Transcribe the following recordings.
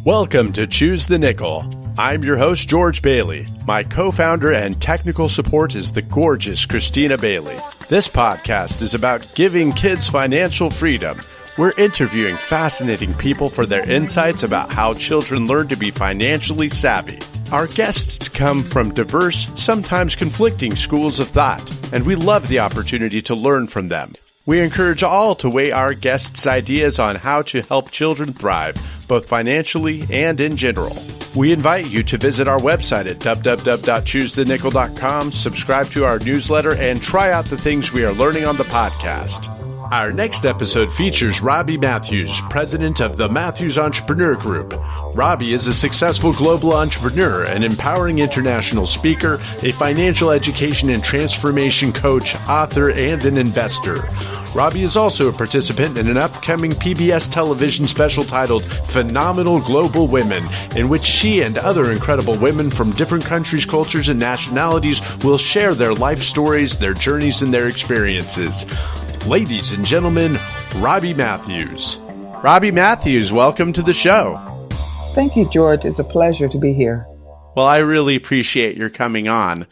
Welcome to Choose the Nickel. I'm your host, George Bailey. My co-founder and technical support is the gorgeous Christina Bailey. This podcast is about giving kids financial freedom. We're interviewing fascinating people for their insights about how children learn to be financially savvy. Our guests come from diverse, sometimes conflicting schools of thought, and we love the opportunity to learn from them. We encourage all to weigh our guests' ideas on how to help children thrive, both financially and in general. We invite you to visit our website at www.choosethenickel.com, subscribe to our newsletter, and try out the things we are learning on the podcast. Our next episode features Robbie Mathews, president of the Mathews Entrepreneur Group. Robbie is a successful global entrepreneur, an empowering international speaker, a financial education and transformation coach, author, and an investor. Robbie is also a participant in an upcoming PBS television special titled Phenomenal Global Women, in which she and other incredible women from different countries, cultures, and nationalities will share their life stories, their journeys, and their experiences. Ladies and gentlemen, Robbie Mathews. Robbie Mathews, welcome to the show. Thank you, George. It's a pleasure to be here. Well, I really appreciate your coming on.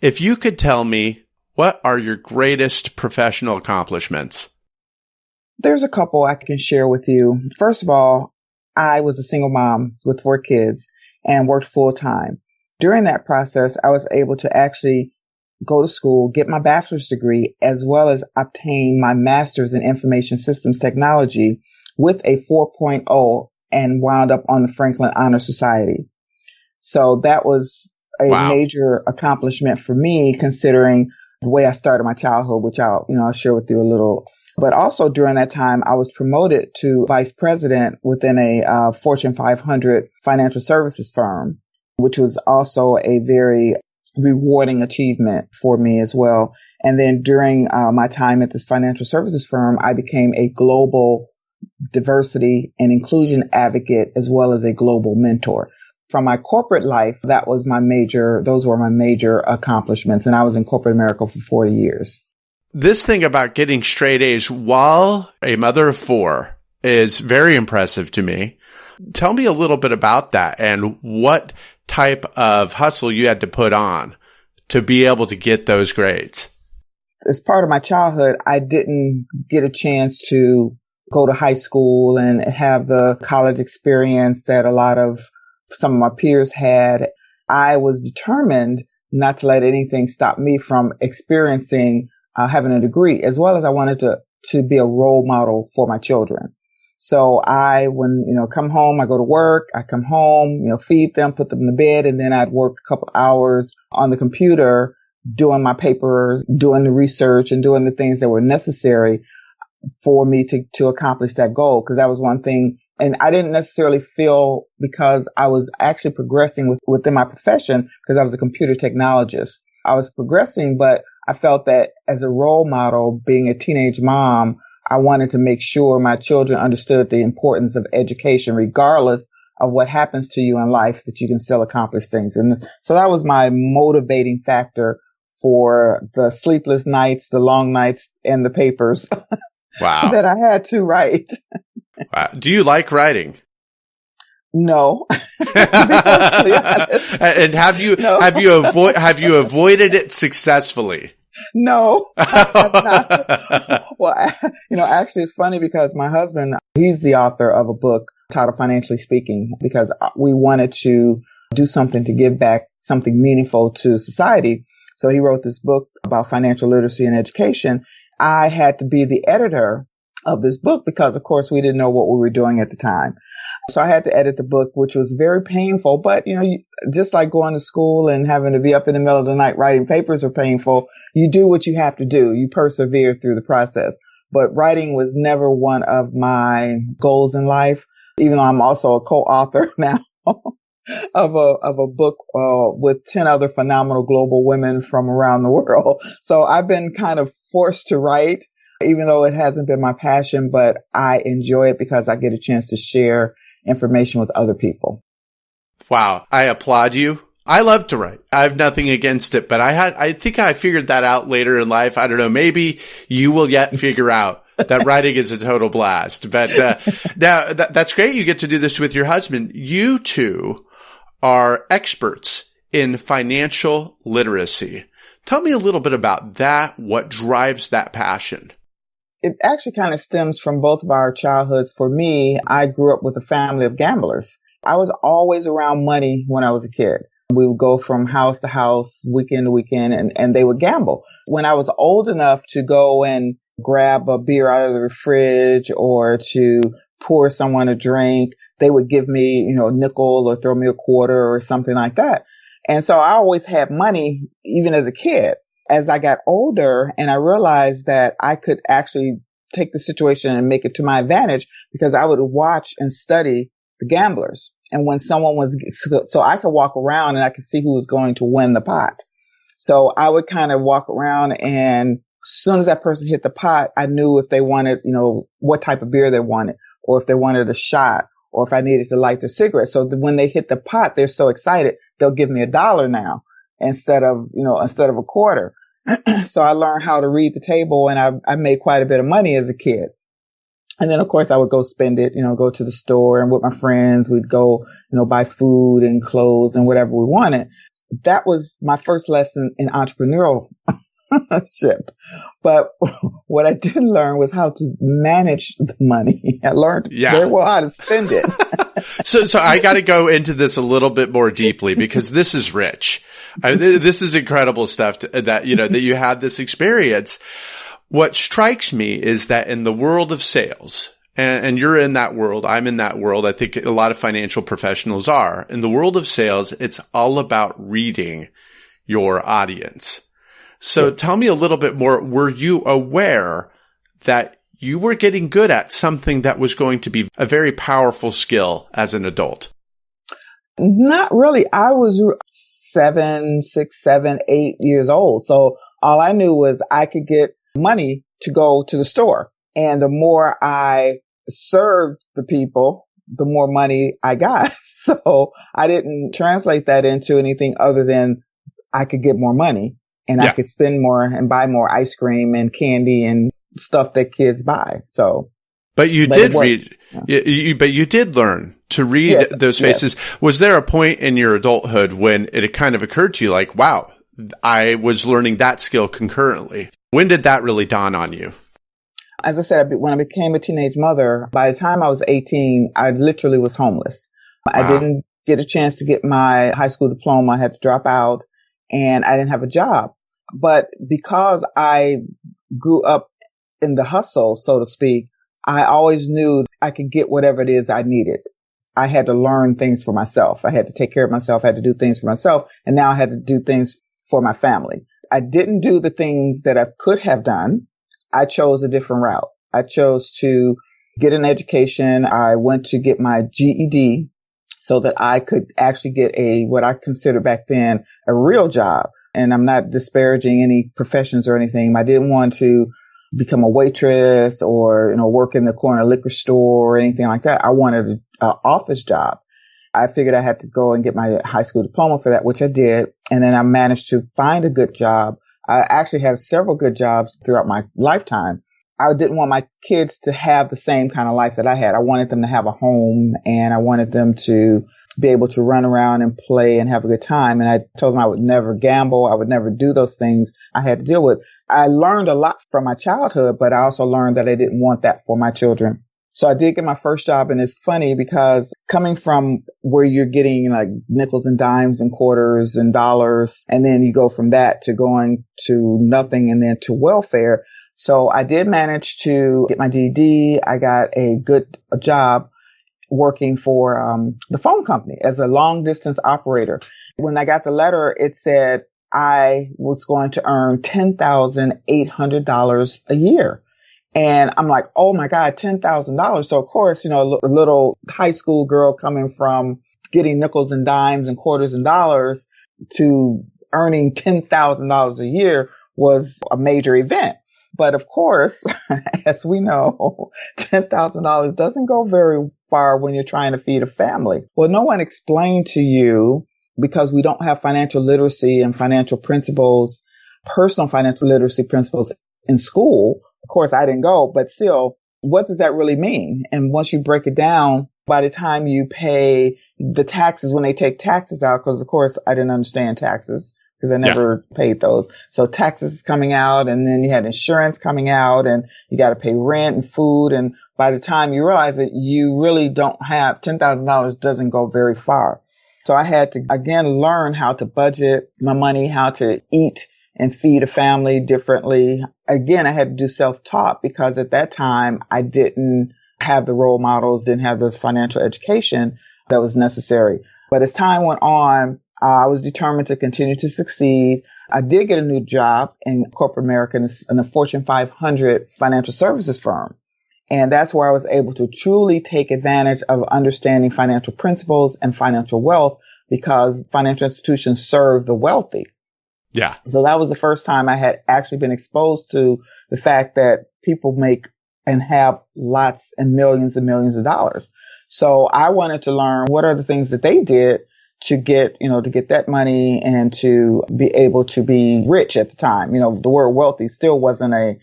If you could tell me, what are your greatest professional accomplishments? There's a couple I can share with you. First of all, I was a single mom with 4 kids and worked full time. During that process, I was able to actually go to school, get my bachelor's degree, as well as obtain my master's in information systems technology with a 4.0 and wound up on the Franklin Honor Society. So that was a major accomplishment for me, considering the way I started my childhood, which I'll share with you a little. But also during that time, I was promoted to vice president within a Fortune 500 financial services firm, which was also a very rewarding achievement for me as well. And then during my time at this financial services firm, I became a global diversity and inclusion advocate as well as a global mentor. From my corporate life, those were my major accomplishments. And I was in corporate America for 40 years. This thing about getting straight A's while a mother of 4 is very impressive to me. Tell me a little bit about that and what type of hustle you had to put on to be able to get those grades. As part of my childhood, I didn't get a chance to go to high school and have the college experience that some of my peers had. I was determined not to let anything stop me from experiencing having a degree, as well as I wanted to be a role model for my children. So come home, I go to work, I come home, feed them, put them in the bed, and then I'd work a couple hours on the computer doing my papers, doing the research and doing the things that were necessary for me to accomplish that goal. Because that was one thing. And I didn't necessarily feel, because I was actually progressing within my profession, because I was a computer technologist. I was progressing, but I felt that as a role model, being a teenage mom, I wanted to make sure my children understood the importance of education, regardless of what happens to you in life, that you can still accomplish things. And so that was my motivating factor for the sleepless nights, the long nights, and the papers that I had to write. Wow. Do you like writing? No. And have you avoided it successfully? No, I'm not. Well, actually it's funny because my husband, he's the author of a book titled Financially Speaking, because we wanted to do something to give back, something meaningful to society. So he wrote this book about financial literacy and education. I had to be the editor of this book because, of course, we didn't know what we were doing at the time. So I had to edit the book, which was very painful. But, just like going to school and having to be up in the middle of the night writing papers are painful, you do what you have to do. You persevere through the process. But writing was never one of my goals in life, even though I'm also a co-author now of a book with 10 other phenomenal global women from around the world. So I've been kind of forced to write, even though it hasn't been my passion, but I enjoy it because I get a chance to share information with other people. Wow. I applaud you. I love to write. I have nothing against it, but I think I figured that out later in life. I don't know. Maybe you will yet figure out That writing is a total blast. But now that's great. You get to do this with your husband. You two are experts in financial literacy. Tell me a little bit about that. What drives that passion? It actually kind of stems from both of our childhoods. For me, I grew up with a family of gamblers. I was always around money when I was a kid. We would go from house to house, weekend to weekend, and they would gamble. When I was old enough to go and grab a beer out of the fridge or to pour someone a drink, they would give me, a nickel or throw me a quarter or something like that. And so I always had money, even as a kid. As I got older and I realized that I could actually take the situation and make it to my advantage, because I would watch and study the gamblers. And when someone so I could walk around and I could see who was going to win the pot. So I would kind of walk around, and as soon as that person hit the pot, I knew if they wanted, what type of beer they wanted, or if they wanted a shot, or if I needed to light their cigarette. So when they hit the pot, they're so excited, they'll give me $1 now instead of a quarter. So I learned how to read the table, and I made quite a bit of money as a kid. And then, of course, I would go spend it, go to the store, and with my friends, we'd go, buy food and clothes and whatever we wanted. That was my first lesson in entrepreneurship. But what I didn't learn was how to manage the money. I learned very well how to spend it. So I got to go into this a little bit more deeply, because this is rich. This is incredible stuff that you had this experience. What strikes me is that in the world of sales, and you're in that world, I'm in that world, I think a lot of financial professionals are. In the world of sales, it's all about reading your audience. So Tell me a little bit more. Were you aware that you were getting good at something that was going to be a very powerful skill as an adult? Not really. I was 6, 7, 8 years old. So all I knew was I could get money to go to the store. And the more I served the people, the more money I got. So I didn't translate that into anything other than I could get more money, and I could spend more and buy more ice cream and candy and stuff that kids buy. So, but you did learn to read those faces. Yes. Was there a point in your adulthood when it kind of occurred to you like, wow, I was learning that skill concurrently? When did that really dawn on you? As I said, when I became a teenage mother, by the time I was 18, I literally was homeless. Wow. I didn't get a chance to get my high school diploma. I had to drop out, and I didn't have a job. But because I grew up in the hustle, so to speak, I always knew I could get whatever it is I needed. I had to learn things for myself. I had to take care of myself. I had to do things for myself. And now I had to do things for my family. I didn't do the things that I could have done. I chose a different route. I chose to get an education. I went to get my GED so that I could actually get what I considered back then a real job. And I'm not disparaging any professions or anything. I didn't want to become a waitress or, work in the corner liquor store or anything like that. I wanted an office job. I figured I had to go and get my high school diploma for that, which I did. And then I managed to find a good job. I actually had several good jobs throughout my lifetime. I didn't want my kids to have the same kind of life that I had. I wanted them to have a home, and I wanted them to be able to run around and play and have a good time. And I told them I would never gamble. I would never do those things I had to deal with. I learned a lot from my childhood, but I also learned that I didn't want that for my children. So I did get my first job, and it's funny because coming from where you're getting like nickels and dimes and quarters and dollars, and then you go from that to going to nothing and then to welfare. So I did manage to get my GED. I got a good job working for the phone company as a long distance operator. When I got the letter, it said I was going to earn $10,800 a year. And I'm like, oh my God, $10,000. So of course, a little high school girl coming from getting nickels and dimes and quarters and dollars to earning $10,000 a year was a major event. But of course, as we know, $10,000 doesn't go very far when you're trying to feed a family. Well, no one explained to you, because we don't have financial literacy and financial principles, personal financial literacy principles in school Of course, I didn't go, but still, what does that really mean? And once you break it down, by the time you pay the taxes, when they take taxes out, because of course I didn't understand taxes because I never paid those. So taxes coming out, and then you had insurance coming out, and you got to pay rent and food. And by the time you realize that you really don't have $10,000 doesn't go very far. So I had to, again, learn how to budget my money, how to eat and feed a family differently. Again, I had to do self-taught because at that time I didn't have the role models, didn't have the financial education that was necessary. But as time went on, I was determined to continue to succeed. I did get a new job in corporate America in a Fortune 500 financial services firm. And that's where I was able to truly take advantage of understanding financial principles and financial wealth, because financial institutions serve the wealthy. Yeah. So that was the first time I had actually been exposed to the fact that people make and have lots and millions of dollars. So I wanted to learn what are the things that they did to get that money and to be able to be rich at the time. The word wealthy still wasn't a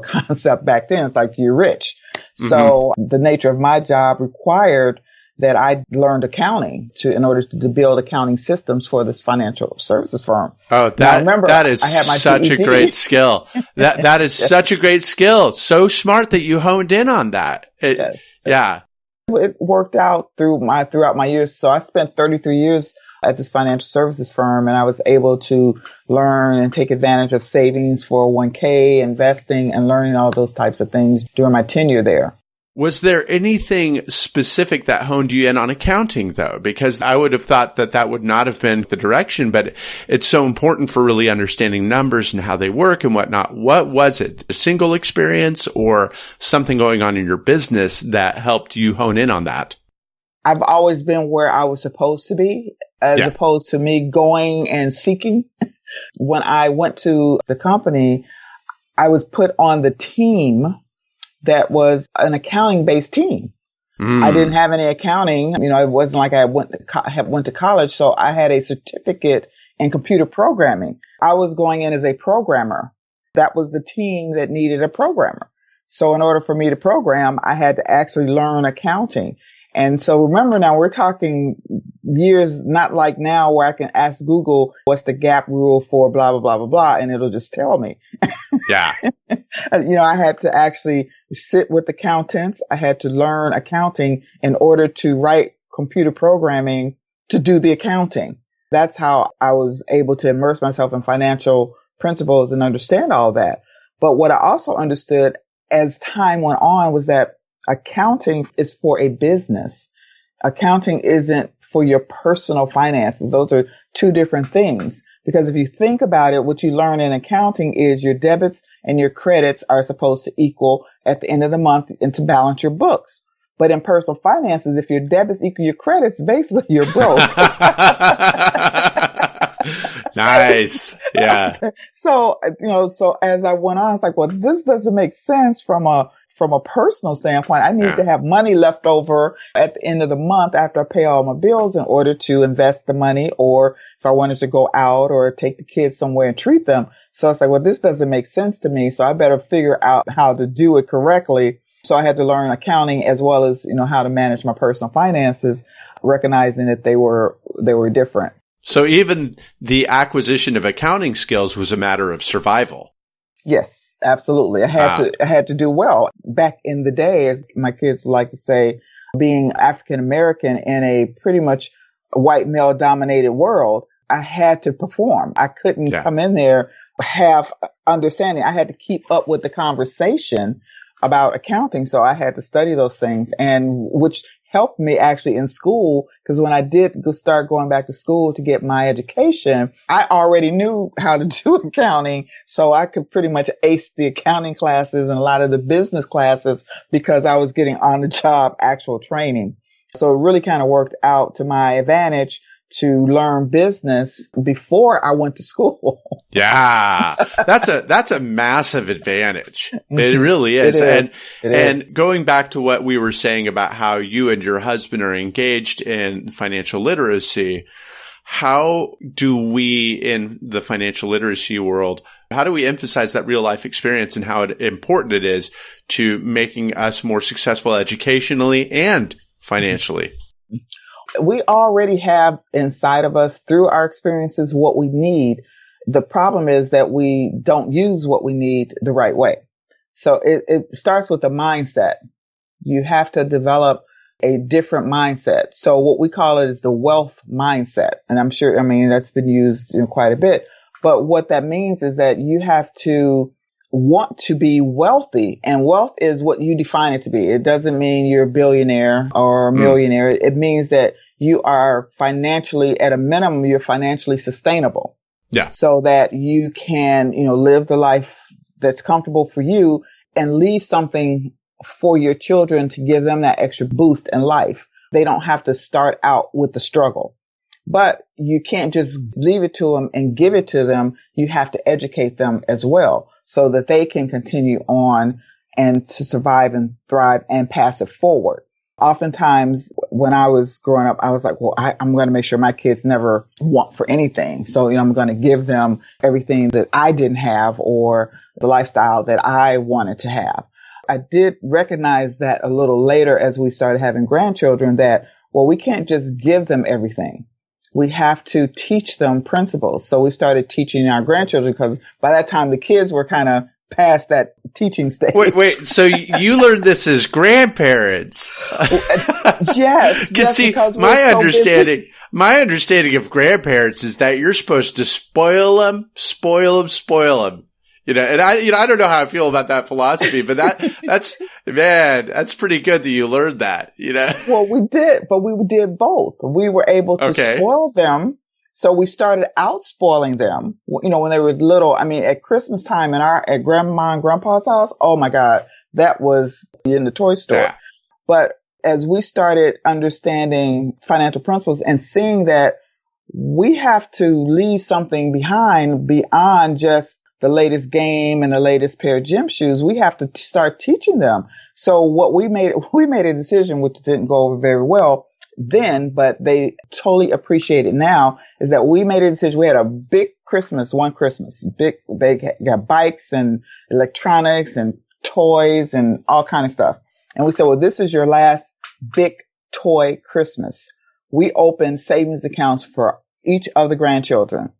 concept back then. It's like you're rich. Mm-hmm. So the nature of my job required that I learned accounting in order to build accounting systems for this financial services firm. Oh, that is such a great skill. That is such a great skill. So smart that you honed in on that. Yes. Yeah. It worked out throughout my years. So I spent 33 years at this financial services firm, and I was able to learn and take advantage of savings, 401k, investing, and learning all those types of things during my tenure there. Was there anything specific that honed you in on accounting, though? Because I would have thought that would not have been the direction, but it's so important for really understanding numbers and how they work and whatnot. What was it? A single experience or something going on in your business that helped you hone in on that? I've always been where I was supposed to be, as opposed to me going and seeking. When I went to the company, I was put on the team that was an accounting-based team. I didn't have any accounting. It wasn't like I went to college, so I had a certificate in computer programming. I was going in as a programmer. That was the team that needed a programmer. So in order for me to program, I had to actually learn accounting. And so remember now, we're talking years, not like now where I can ask Google, what's the gap rule for blah, blah, blah, blah, blah, and it'll just tell me. Yeah. I had to actually sit with accountants. I had to learn accounting in order to write computer programming to do the accounting. That's how I was able to immerse myself in financial principles and understand all that. But what I also understood as time went on was that accounting is for a business. Accounting isn't for your personal finances. Those are two different things. Because if you think about it, what you learn in accounting is your debits and your credits are supposed to equal at the end of the month and to balance your books. But in personal finances, if your debits equal your credits, basically you're broke. Nice. Yeah. So as I went on, it's like, well, this doesn't make sense from a personal standpoint. I need to have money left over at the end of the month after I pay all my bills in order to invest the money, or if I wanted to go out or take the kids somewhere and treat them. So it's like, well, this doesn't make sense to me. So I better figure out how to do it correctly. So I had to learn accounting as well as, how to manage my personal finances, recognizing that they were different. So even the acquisition of accounting skills was a matter of survival. Yes, absolutely. I had to do well. Back in the day, as my kids like to say, being African American in a pretty much white male dominated world, I had to perform. I couldn't come in there have understanding. I had to keep up with the conversation about accounting. So I had to study those things, and which helped me actually in school, because when I did start going back to school to get my education, I already knew how to do accounting. So I could pretty much ace the accounting classes and a lot of the business classes because I was getting on the job actual training. So it really kind of worked out to my advantage to learn business before I went to school. Yeah. That's a massive advantage. It really is. And going back to what we were saying about how you and your husband are engaged in financial literacy, how do we in the financial literacy world, how do we emphasize that real life experience and how important it is to making us more successful educationally and financially? We already have inside of us through our experiences what we need. The problem is that we don't use what we need the right way. So it starts with a mindset. You have to develop a different mindset. So what we call it is the wealth mindset. And I'm sure, that's been used quite a bit. But what that means is that you have to want to be wealthy, and wealth is what you define it to be. It doesn't mean you're a billionaire or a millionaire. It means that you are financially, at a minimum, you're financially sustainable. Yeah. So that you can, live the life that's comfortable for you and leave something for your children to give them that extra boost in life. They don't have to start out with the struggle. But you can't just leave it to them and give it to them. You have to educate them as well so that they can continue on and to survive and thrive and pass it forward. Oftentimes when I was growing up, I was like, well, I'm going to make sure my kids never want for anything. So, I'm going to give them everything that I didn't have or the lifestyle that I wanted to have. I did recognize that a little later as we started having grandchildren that, well, we can't just give them everything. We have to teach them principles. So we started teaching our grandchildren because by that time the kids were kind of past that teaching stage. Wait. So you learned this as grandparents? Yes. You see, my understanding of grandparents is that you're supposed to spoil them. And I don't know how I feel about that philosophy, but that's pretty good that you learned that, Well, we did, but we did both. We were able to spoil them. So we started out spoiling them, when they were little. At Christmas time at grandma and grandpa's house, oh my God, that was in the toy store. Yeah. But as we started understanding financial principles and seeing that we have to leave something behind beyond just the latest game and the latest pair of gym shoes, we have to start teaching them. So what we made a decision, which didn't go over very well then, but they totally appreciate it now, is that we made a decision. We had a big Christmas, they got bikes and electronics and toys and all kind of stuff. And we said, well, this is your last big toy Christmas. We opened savings accounts for each of the grandchildren.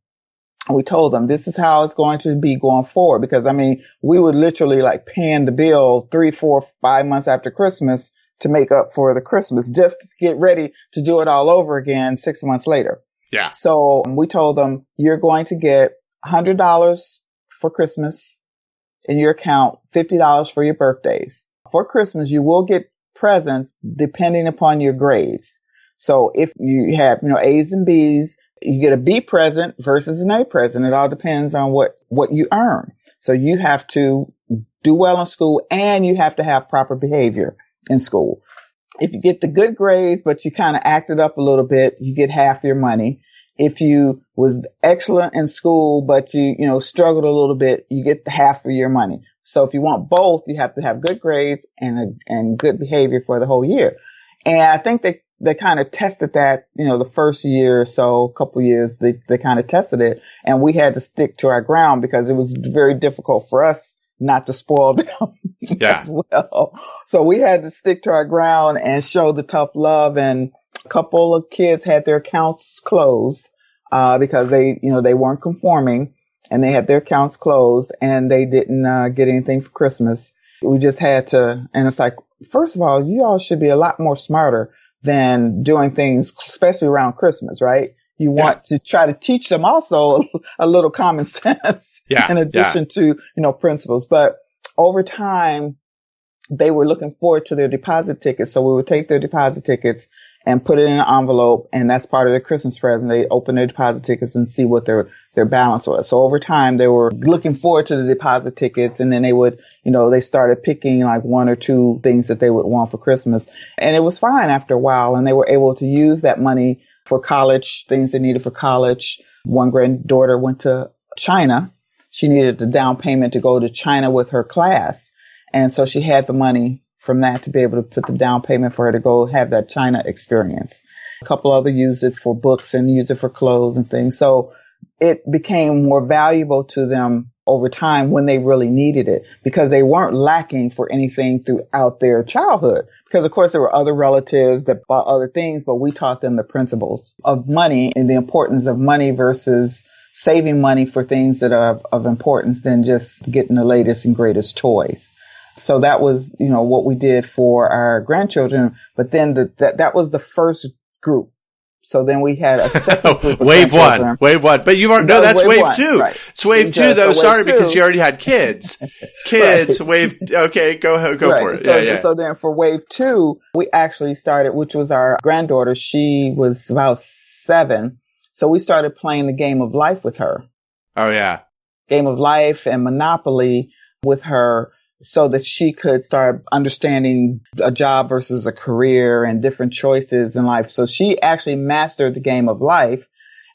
We told them this is how it's going to be going forward because, we would literally paying the bill 3, 4, 5 months after Christmas to make up for the Christmas just to get ready to do it all over again 6 months later. Yeah. So we told them you're going to get $100 for Christmas in your account, $50 for your birthdays. For Christmas, you will get presents depending upon your grades. So if you have, A's and B's, you get a B present versus an A present. It all depends on what you earn. So you have to do well in school and you have to have proper behavior in school. If you get the good grades, but you kind of acted up a little bit, you get half your money. If you was excellent in school, but you struggled a little bit, you get half of your money. So if you want both, you have to have good grades and good behavior for the whole year. And I think they kind of tested that, the first year or so, a couple years, they kind of tested it. And we had to stick to our ground because it was very difficult for us not to spoil them as well. So we had to stick to our ground and show the tough love. And a couple of kids had their accounts closed, because they weren't conforming and they had their accounts closed and they didn't, get anything for Christmas. We just had to, and it's like, first of all, you all should be a lot more smarter than doing things, especially around Christmas, right? You want to try to teach them also a little common sense in addition to, principles. But over time, they were looking forward to their deposit tickets. So we would take their deposit tickets and put it in an envelope. And that's part of their Christmas present. They open their deposit tickets and see what their balance was. So over time, they were looking forward to the deposit tickets. And then they would, they started picking like 1 or 2 things that they would want for Christmas. And it was fine after a while. And they were able to use that money for college, things they needed for college. One granddaughter went to China. She needed the down payment to go to China with her class. And so she had the money from that to be able to put the down payment for her to go have that China experience. A couple other used it for books and used it for clothes and things. So it became more valuable to them over time when they really needed it, because they weren't lacking for anything throughout their childhood. Because of course there were other relatives that bought other things, but we taught them the principles of money and the importance of money versus saving money for things that are of importance than just getting the latest and greatest toys. So that was, what we did for our grandchildren. But then that was the first group. So then we had a second group of wave one. But you aren't, no, that's wave two. Right. It's wave two though. Sorry, because you already had kids. Kids, right. Wave, okay, go right. for it. Yeah. So then for wave two, we actually started, which was our granddaughter. She was about 7. So we started playing the game of life with her. Oh yeah. Game of life and Monopoly with her, so that she could start understanding a job versus a career and different choices in life. So she actually mastered the game of life.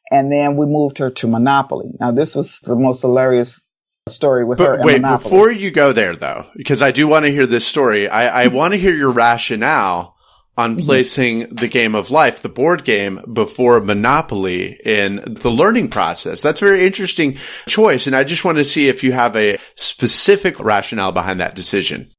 And then we moved her to Monopoly. Now, this was the most hilarious story with her. Wait, before you go there, though, because I do want to hear this story, I want to hear your rationale on placing the game of life, the board game, before Monopoly in the learning process. That's a very interesting choice. And I just want to see if you have a specific rationale behind that decision.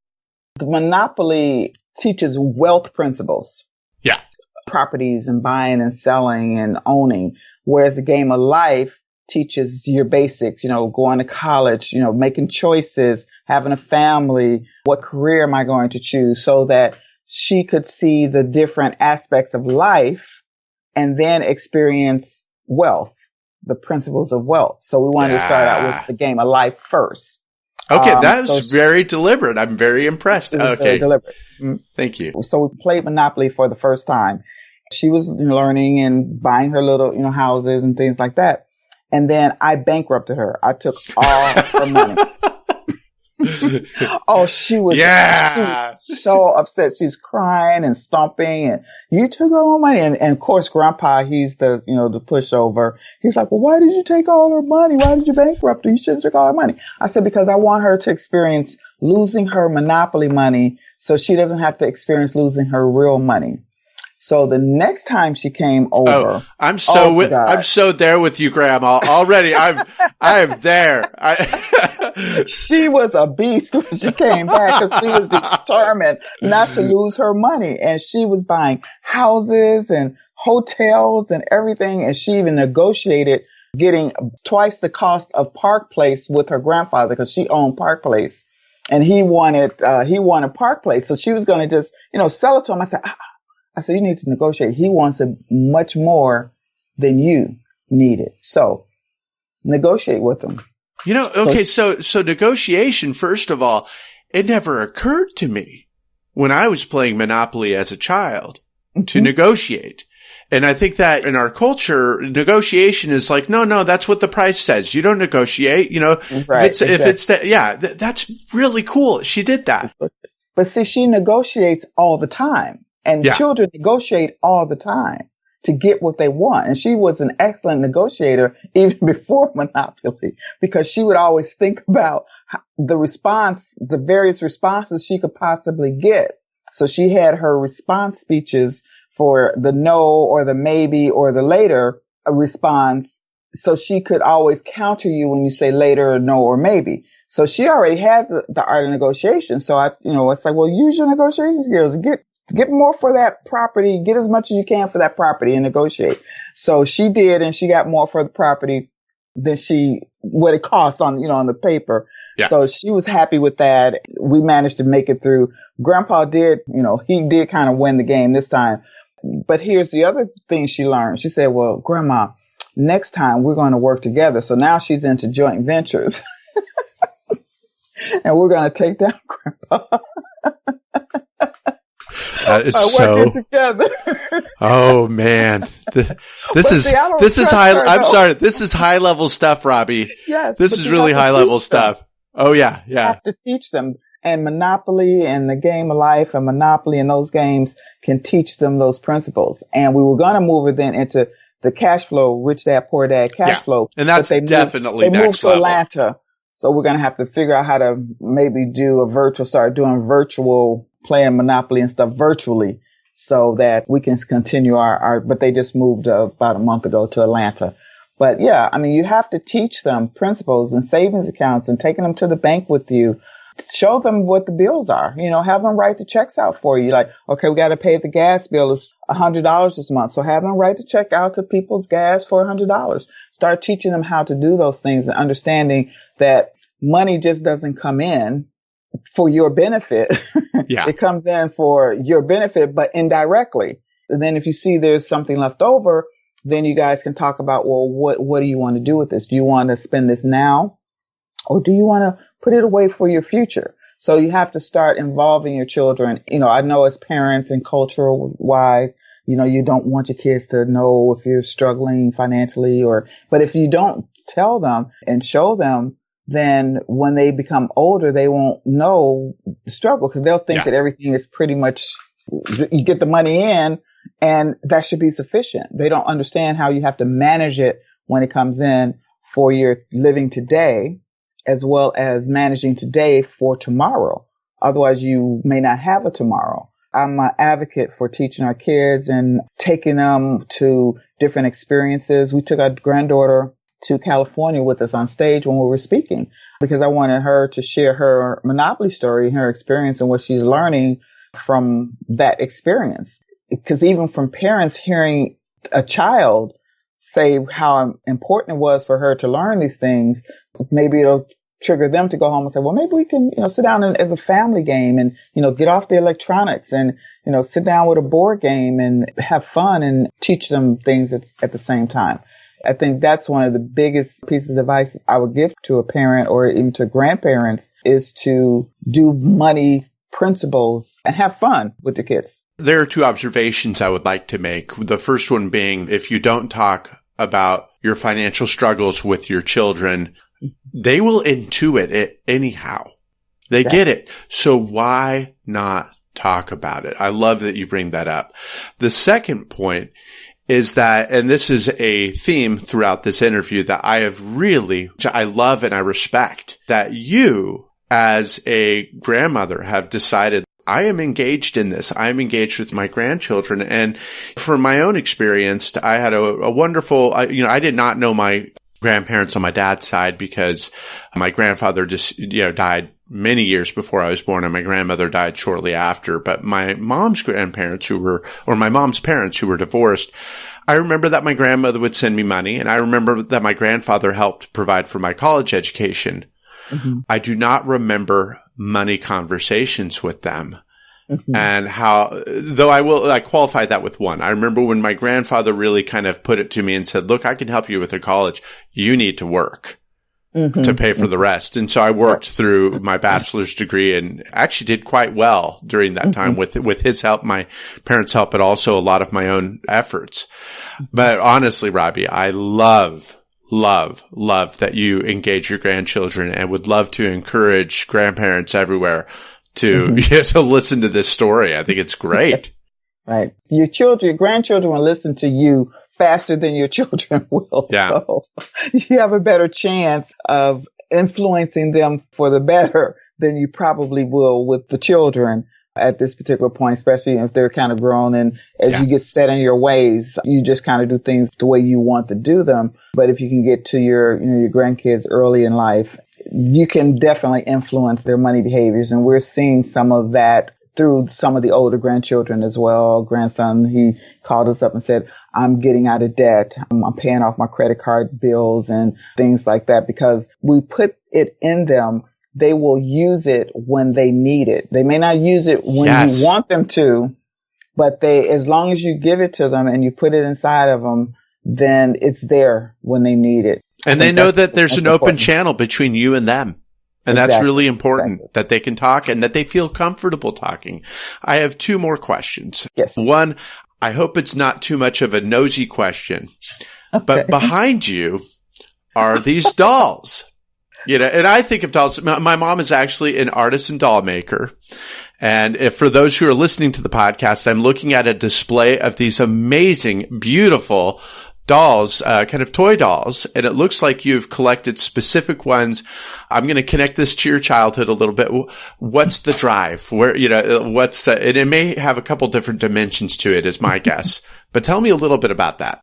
The Monopoly teaches wealth principles. Yeah. Properties and buying and selling and owning. Whereas the game of life teaches your basics, going to college, making choices, having a family, what career am I going to choose, so that she could see the different aspects of life and then experience wealth, the principles of wealth. So we wanted to start out with the game of life first. Okay, that was very deliberate. I'm very impressed. Okay. Very deliberate. Thank you. So we played Monopoly for the first time. She was learning and buying her little, houses and things like that. And then I bankrupted her. I took all her money. Oh, she was so upset. She's crying and stomping, and you took all my money. And of course, Grandpa, he's the pushover. He's like, well, why did you take all her money? Why did you bankrupt her? You should have took all her money. I said, because I want her to experience losing her Monopoly money so she doesn't have to experience losing her real money. So the next time she came over, I'm so there with you, Grandma. Already, I am there. She was a beast when she came back because she was determined not to lose her money, and she was buying houses and hotels and everything. And she even negotiated getting twice the cost of Park Place with her grandfather because she owned Park Place, and he wanted Park Place, so she was going to just sell it to him. I said, you need to negotiate. He wants it much more than you need it. So negotiate with him. Okay. So negotiation, first of all, it never occurred to me when I was playing Monopoly as a child to negotiate. And I think that in our culture, negotiation is like, no, that's what the price says. You don't negotiate, Right, that's really cool. She did that. But see, she negotiates all the time. And children negotiate all the time to get what they want. And she was an excellent negotiator even before Monopoly, because she would always think about the various responses she could possibly get. So she had her response speeches for the no or the maybe or the later response. So she could always counter you when you say later or no or maybe. So she already had the art of negotiation. So it's like, well, use your negotiation skills. Get more for that property. Get as much as you can for that property and negotiate. So she did, and she got more for the property than what it cost on the paper. Yeah. So she was happy with that. We managed to make it through. Grandpa did, he did kind of win the game this time. But here's the other thing she learned. She said, well, Grandma, next time we're going to work together. So now she's into joint ventures. And we're going to take down Grandpa. That is so. Together. Oh man, this is high. I'm sorry. This is high level stuff, Robbie. Yes, this is really high level stuff. Oh yeah. You have to teach them, and Monopoly and the game of life and Monopoly and those games can teach them those principles. And we were going to move it then into the cash flow, Rich Dad Poor Dad cash flow, and that's definitely they moved to level. Atlanta. So we're going to have to figure out how to maybe start doing virtual, playing Monopoly and stuff virtually so that we can continue but they just moved about a month ago to Atlanta. But yeah, I mean, you have to teach them principles and savings accounts and taking them to the bank with you. Show them what the bills are, have them write the checks out for you. Like, okay, we got to pay the gas bill. It's $100 this month. So have them write the check out to people's gas for $100. Start teaching them how to do those things and understanding that money just doesn't come in for your benefit. Yeah. It comes in for your benefit, but indirectly. And then if you see there's something left over, then you guys can talk about, well, what do you want to do with this? Do you want to spend this now? Or do you want to put it away for your future? So you have to start involving your children. I know as parents and cultural wise, you don't want your kids to know if you're struggling financially but if you don't tell them and show them, then when they become older, they won't know the struggle because they'll think that everything is pretty much, you get the money in and that should be sufficient. They don't understand how you have to manage it when it comes in for your living today, as well as managing today for tomorrow. Otherwise, you may not have a tomorrow. I'm an advocate for teaching our kids and taking them to different experiences. We took our granddaughter to California with us on stage when we were speaking because I wanted her to share her Monopoly story, her experience and what she's learning from that experience. Because even from parents hearing a child say how important it was for her to learn these things, maybe it'll trigger them to go home and say, well, maybe we can, sit down as a family game and, get off the electronics and, sit down with a board game and have fun and teach them things at the same time. I think that's one of the biggest pieces of advice I would give to a parent or even to grandparents is to do money principles and have fun with the kids. There are two observations I would like to make. The first one being, if you don't talk about your financial struggles with your children, they will intuit it anyhow. They get it. So why not talk about it? I love that you bring that up. The second point is that, and this is a theme throughout this interview that I love and I respect, that you as a grandmother have decided, I am engaged in this. I am engaged with my grandchildren. And from my own experience, I had a wonderful, I did not know my grandparents on my dad's side because my grandfather just, died many years before I was born and my grandmother died shortly after. But my mom's grandparents my mom's parents who were divorced, I remember that my grandmother would send me money and I remember that my grandfather helped provide for my college education. Mm-hmm. I do not remember money conversations with them. Mm-hmm. And though I qualify that with one. I remember when my grandfather really kind of put it to me and said, look, I can help you with your college. You need to work to pay for the rest. And so I worked through my bachelor's degree and actually did quite well during that time with his help, my parents' help, but also a lot of my own efforts. But honestly, Robbie, I love that you engage your grandchildren and would love to encourage grandparents everywhere to listen to this story. I think it's great. Right. Your grandchildren will listen to you faster than your children will. Yeah. So you have a better chance of influencing them for the better than you probably will with the children at this particular point, especially if they're kind of grown and as you get set in your ways, you just kind of do things the way you want to do them. But if you can get to your grandkids early in life, you can definitely influence their money behaviors. And we're seeing some of that through some of the older grandchildren as well. Grandson, he called us up and said, I'm getting out of debt. I'm paying off my credit card bills and things like that because we put it in them. They will use it when they need it. They may not use it when you want them to, but as long as you give it to them and you put it inside of them, then it's there when they need it. And they know that there's an open channel between you and them. And that's really important that they can talk and that they feel comfortable talking. I have two more questions. Yes. One, I hope it's not too much of a nosy question, but behind you are these dolls. And I think of dolls. My mom is actually an artisan doll maker. And for those who are listening to the podcast, I'm looking at a display of these amazing, beautiful dolls, kind of toy dolls, and it looks like you've collected specific ones. I'm going to connect this to your childhood a little bit. What's the drive? Where, what's, and it may have a couple different dimensions to it, is my guess, but tell me a little bit about that.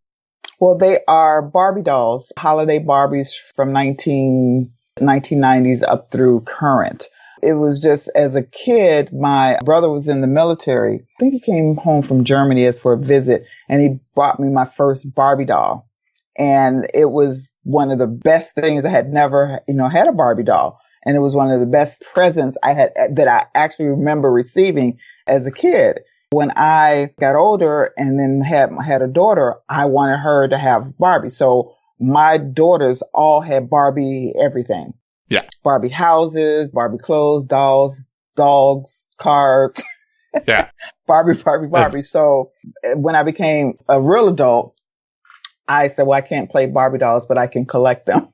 Well, they are Barbie dolls, holiday Barbies from 1990s up through current. It was just, as a kid, my brother was in the military. I think he came home from Germany for a visit, and he brought me my first Barbie doll. And it was one of the best things. I had never, had a Barbie doll. And it was one of the best presents that I actually remember receiving as a kid. When I got older and then had a daughter, I wanted her to have Barbie. So my daughters all had Barbie everything. Yeah. Barbie houses, Barbie clothes, dolls, dogs, cars. Yeah. Barbie. So when I became a real adult, I said, well, I can't play Barbie dolls, but I can collect them.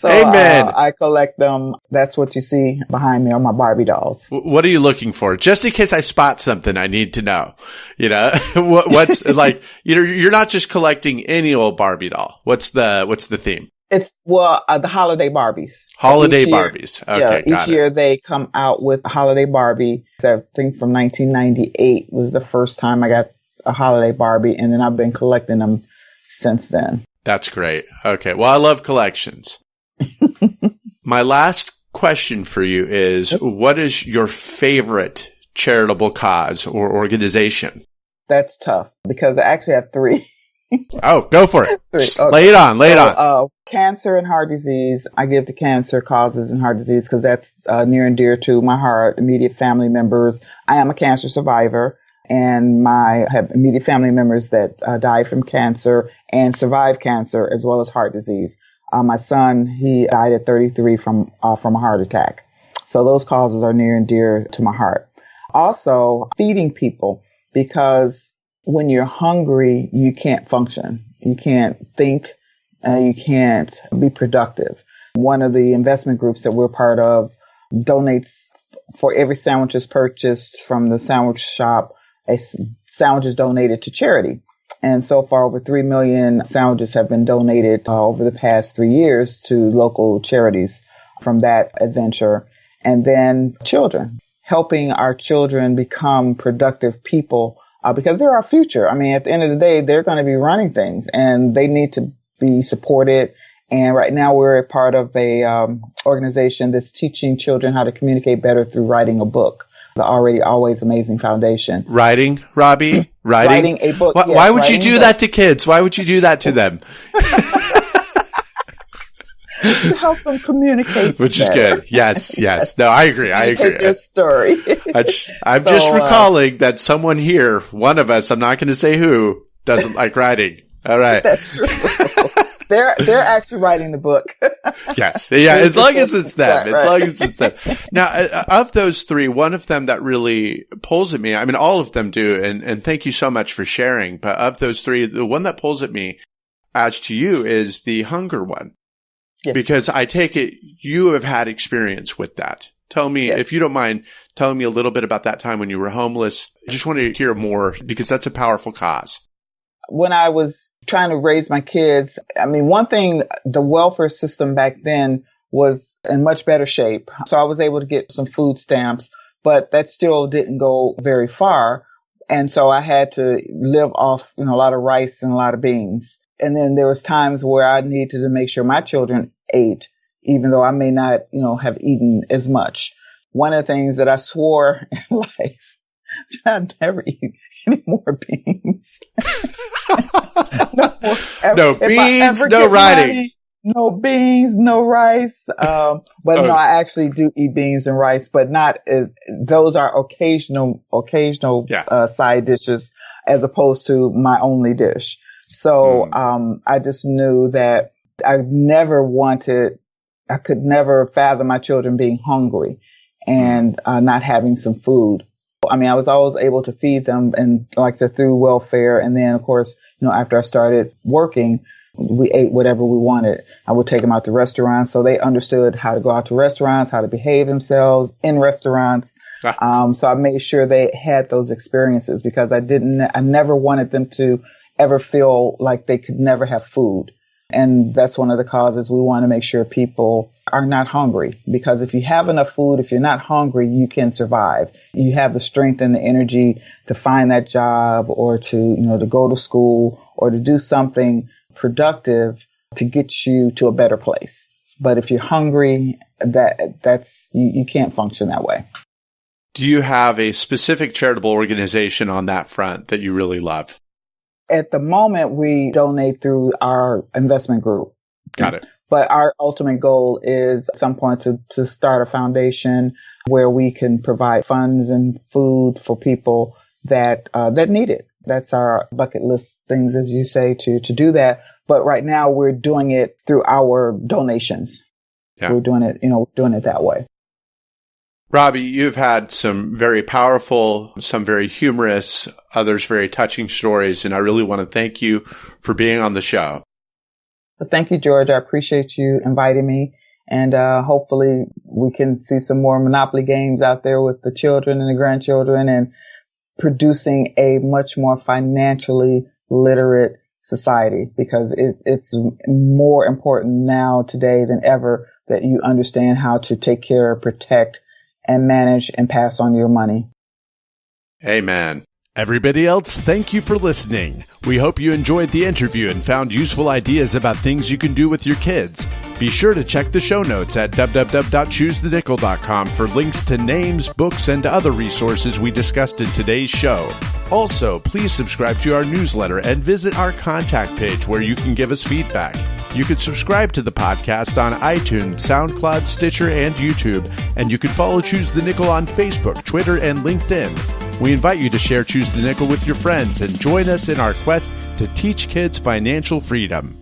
Amen. I collect them. That's what you see behind me are my Barbie dolls. What are you looking for? Just in case I spot something I need to know. What's like, you're not just collecting any old Barbie doll. What's the theme? It's, the holiday Barbies. Holiday Barbies. Okay, each year they come out with a holiday Barbie. I think from 1998 was the first time I got a holiday Barbie, and then I've been collecting them since then. That's great. Okay. Well, I love collections. My last question for you is, what is your favorite charitable cause or organization? That's tough because I actually have three. Oh, go for it. Okay. Lay it on. Cancer and heart disease. I give to cancer causes and heart disease because that's near and dear to my heart, immediate family members. I am a cancer survivor, and I have immediate family members that died from cancer and survived cancer as well as heart disease. My son, he died at 33 from a heart attack. So those causes are near and dear to my heart. Also, feeding people, because when you're hungry, you can't function. You can't think. You can't be productive. One of the investment groups that we're part of donates for every sandwich is purchased from the sandwich shop. A sandwich is donated to charity. And so far, over 3 million sandwiches have been donated over the past 3 years to local charities from that adventure. And then children, helping our children become productive people. Because they're our future. I mean, at the end of the day, they're going to be running things and they need to be supported. And right now we're a part of a organization that's teaching children how to communicate better through writing a book. The Already Always Amazing Foundation. Writing, Robbie? Writing a book. Why would you do that to kids? Why would you do that to them? To help them communicate. Which is good. Yes. No, I agree. Their story. I'm just recalling that someone here, one of us, I'm not going to say who, doesn't like writing. All right. That's true. They're actually writing the book. Yes. Yeah. As long as it's them. Right. As long as it's them. Now, of those three, one of them that really pulls at me, I mean, all of them do. And thank you so much for sharing. But of those three, the one that pulls at me as to you is the hunger one. Yes. Because I take it you have had experience with that. Tell me, if you don't mind, telling me a little bit about that time when you were homeless. I just want to hear more because that's a powerful cause. When I was trying to raise my kids, I mean, one thing, the welfare system back then was in much better shape. So I was able to get some food stamps, but that still didn't go very far. And so I had to live off, a lot of rice and a lot of beans. And then there was times where I needed to make sure my children ate, even though I may not, have eaten as much. One of the things that I swore in life, I'd never eat any more beans. No beans, no writing. No beans, no rice. But no, I actually do eat beans and rice, but not as, those are occasional side dishes as opposed to my only dish. So, I just knew that I could never fathom my children being hungry and not having some food. I mean, I was always able to feed them and like I said, through welfare. And then of course, after I started working, we ate whatever we wanted. I would take them out to restaurants. So they understood how to go out to restaurants, how to behave themselves in restaurants. So I made sure they had those experiences because I never wanted them to ever feel like they could never have food. And that's one of the causes we want to make sure people are not hungry, because if you have enough food, if you're not hungry, you can survive. You have the strength and the energy to find that job or to go to school or to do something productive to get you to a better place. But if you're hungry, you can't function that way. Do you have a specific charitable organization on that front that you really love? At the moment, we donate through our investment group. Got it. But our ultimate goal is at some point to start a foundation where we can provide funds and food for people that need it. That's our bucket list things, as you say, to do that. But right now we're doing it through our donations. Yeah. We're doing it that way. Robbie, you've had some very powerful, some very humorous, others very touching stories, and I really want to thank you for being on the show. But thank you, George. I appreciate you inviting me, and hopefully we can see some more Monopoly games out there with the children and the grandchildren and producing a much more financially literate society, because it's more important now today than ever that you understand how to take care, protect, and manage and pass on your money. Amen. Everybody else, thank you for listening. We hope you enjoyed the interview and found useful ideas about things you can do with your kids. Be sure to check the show notes at www.choosethenickel.com for links to names, books, and other resources we discussed in today's show. Also, please subscribe to our newsletter and visit our contact page where you can give us feedback. You can subscribe to the podcast on iTunes, SoundCloud, Stitcher, and YouTube, and you can follow Choose the Nickel on Facebook, Twitter, and LinkedIn. We invite you to share Choose the Nickel with your friends and join us in our quest to teach kids financial freedom.